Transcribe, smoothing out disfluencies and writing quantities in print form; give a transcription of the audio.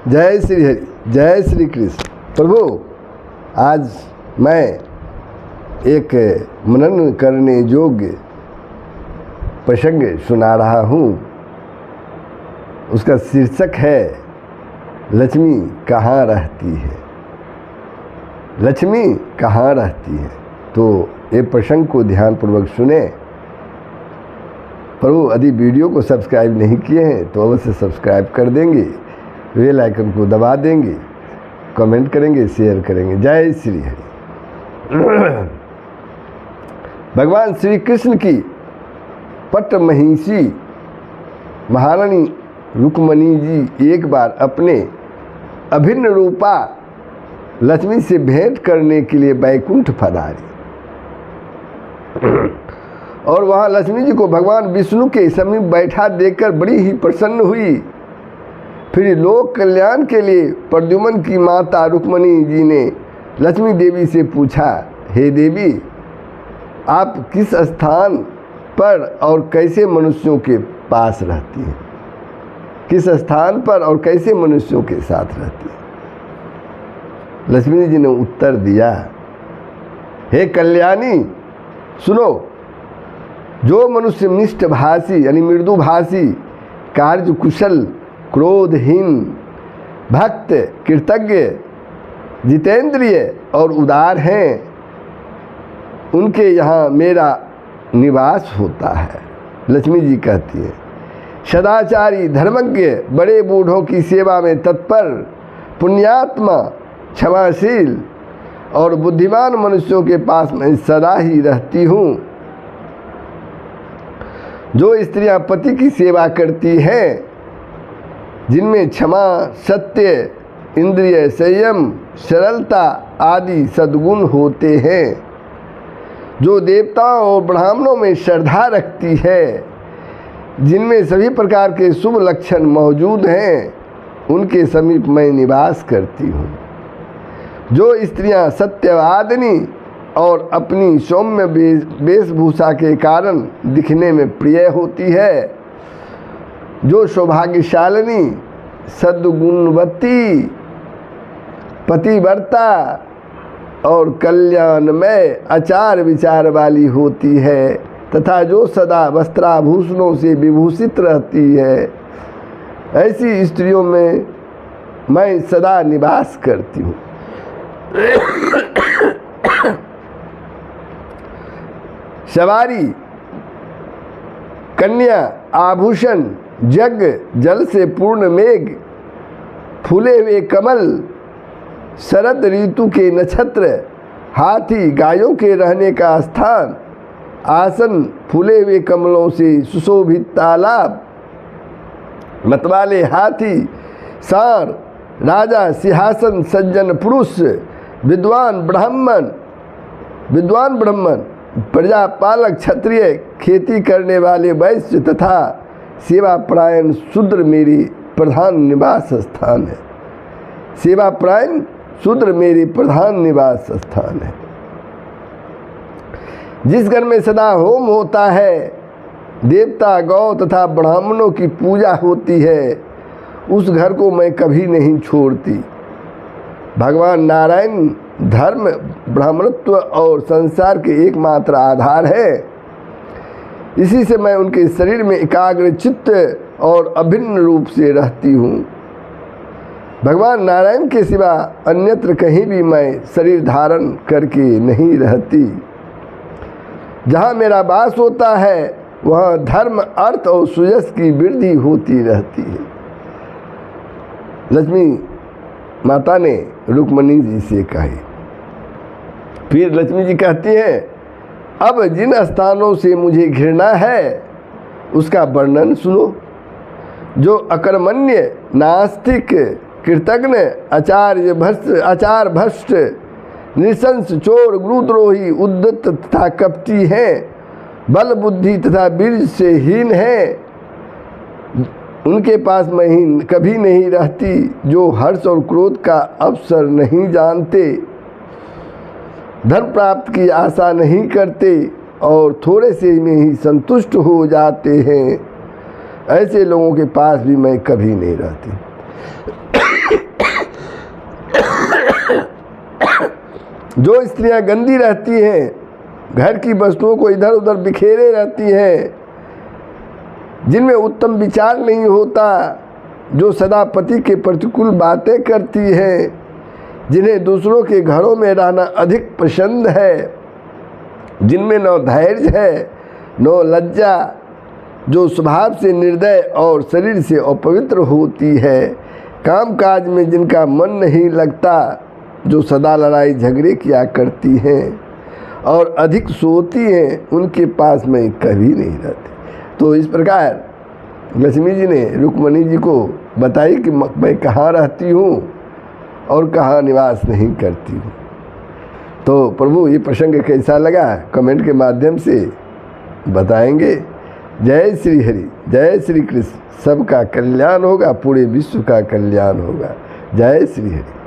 जय श्री हरि, जय श्री कृष्ण। प्रभु, आज मैं एक मनन करने योग्य प्रसंग सुना रहा हूँ। उसका शीर्षक है लक्ष्मी कहाँ रहती है। लक्ष्मी कहाँ रहती है। तो ये प्रसंग को ध्यानपूर्वक सुने। प्रभु, यदि वीडियो को सब्सक्राइब नहीं किए हैं तो अवश्य सब्सक्राइब कर देंगे, बेल आइकन को दबा देंगे, कमेंट करेंगे, शेयर करेंगे। जय श्री हरि। भगवान श्री कृष्ण की पट महिषी महारानी रुक्मणी जी एक बार अपने अभिन्न रूपा लक्ष्मी से भेंट करने के लिए बैकुंठ पधारी और वहाँ लक्ष्मी जी को भगवान विष्णु के समीप बैठा देखकर बड़ी ही प्रसन्न हुई। फिर लोक कल्याण के लिए प्रद्युम्न की माता रुक्मणी जी ने लक्ष्मी देवी से पूछा, हे देवी, आप किस स्थान पर और कैसे मनुष्यों के पास रहती हैं? किस स्थान पर और कैसे मनुष्यों के साथ रहती हैं? लक्ष्मी जी ने उत्तर दिया, हे कल्याणी, सुनो, जो मनुष्य मिष्टभाषी यानी मृदुभाषी, कार्य कुशल, क्रोधहीन, भक्त, कृतज्ञ, जितेंद्रिय और उदार हैं, उनके यहाँ मेरा निवास होता है। लक्ष्मी जी कहती है, सदाचारी, धर्मज्ञ, बड़े बूढ़ों की सेवा में तत्पर, पुण्यात्मा, क्षमाशील और बुद्धिमान मनुष्यों के पास मैं सदा ही रहती हूँ। जो स्त्रियां पति की सेवा करती हैं, जिनमें क्षमा, सत्य, इंद्रिय संयम, सरलता आदि सद्गुण होते हैं, जो देवताओं और ब्राह्मणों में श्रद्धा रखती है, जिनमें सभी प्रकार के शुभ लक्षण मौजूद हैं, उनके समीप मैं निवास करती हूँ। जो स्त्रियां सत्यवादिनी और अपनी सौम्य वेशभूषा के कारण दिखने में प्रिय होती है, जो सौभाग्यशालिनी, सद्गुणवती, पतिव्रता और कल्याणमय आचार विचार वाली होती है, तथा जो सदा वस्त्राभूषणों से विभूषित रहती है, ऐसी स्त्रियों में मैं सदा निवास करती हूँ। सवारी, कन्या, आभूषण, जग, जल से पूर्ण मेघ, फूले हुए कमल, शरद ऋतु के नक्षत्र, हाथी, गायों के रहने का स्थान, आसन, फूले हुए कमलों से सुशोभित तालाब, मतवाले हाथी, सार, राजा, सिंहासन, सज्जन पुरुष, विद्वान ब्राह्मण, प्रजा पालक, क्षत्रिय, खेती करने वाले वैश्य तथा सेवापरायण शूद्र मेरी प्रधान निवास स्थान है। सेवापरायण शूद्र मेरी प्रधान निवास स्थान है। जिस घर में सदा होम होता है, देवता, गौ तथा ब्राह्मणों की पूजा होती है, उस घर को मैं कभी नहीं छोड़ती। भगवान नारायण धर्म, ब्राह्मणत्व और संसार के एकमात्र आधार है। इसी से मैं उनके शरीर में एकाग्र चित्त और अभिन्न रूप से रहती हूँ। भगवान नारायण के सिवा अन्यत्र कहीं भी मैं शरीर धारण करके नहीं रहती। जहाँ मेरा वास होता है, वहाँ धर्म, अर्थ और सुयश की वृद्धि होती रहती है। लक्ष्मी माता ने रुक्मणी जी से कही। फिर लक्ष्मी जी कहती हैं, अब जिन स्थानों से मुझे घृणा है उसका वर्णन सुनो। जो अकर्मण्य, नास्तिक, कृतज्ञ, आचार भ्रष्ट, नृशंस, चोर, गुरुद्रोही, उद्धत तथा कपटी हैं, बल बुद्धि तथा बीर्ज से हीन हैं, उनके पास मैं ही कभी नहीं रहती। जो हर्ष और क्रोध का अवसर नहीं जानते, धन प्राप्त की आशा नहीं करते और थोड़े से में ही संतुष्ट हो जाते हैं, ऐसे लोगों के पास भी मैं कभी नहीं रहती। जो स्त्रियां गंदी रहती हैं, घर की वस्तुओं को इधर उधर बिखेरे रहती हैं, जिनमें उत्तम विचार नहीं होता, जो सदा पति के प्रतिकूल बातें करती हैं, जिन्हें दूसरों के घरों में रहना अधिक पसंद है, जिनमें न धैर्य है न लज्जा, जो स्वभाव से निर्दय और शरीर से अपवित्र होती है, कामकाज में जिनका मन नहीं लगता, जो सदा लड़ाई झगड़े किया करती हैं और अधिक सोती हैं, उनके पास मैं कभी नहीं रहती। तो इस प्रकार लक्ष्मी जी ने रुक्मणी जी को बताई कि मैं कहाँ रहती हूँ और कहाँ निवास नहीं करती हूँ। तो प्रभु ये प्रसंग कैसा लगा कमेंट के माध्यम से बताएंगे। जय श्री हरि, जय श्री कृष्ण। सबका कल्याण होगा, पूरे विश्व का कल्याण होगा। जय श्री हरि।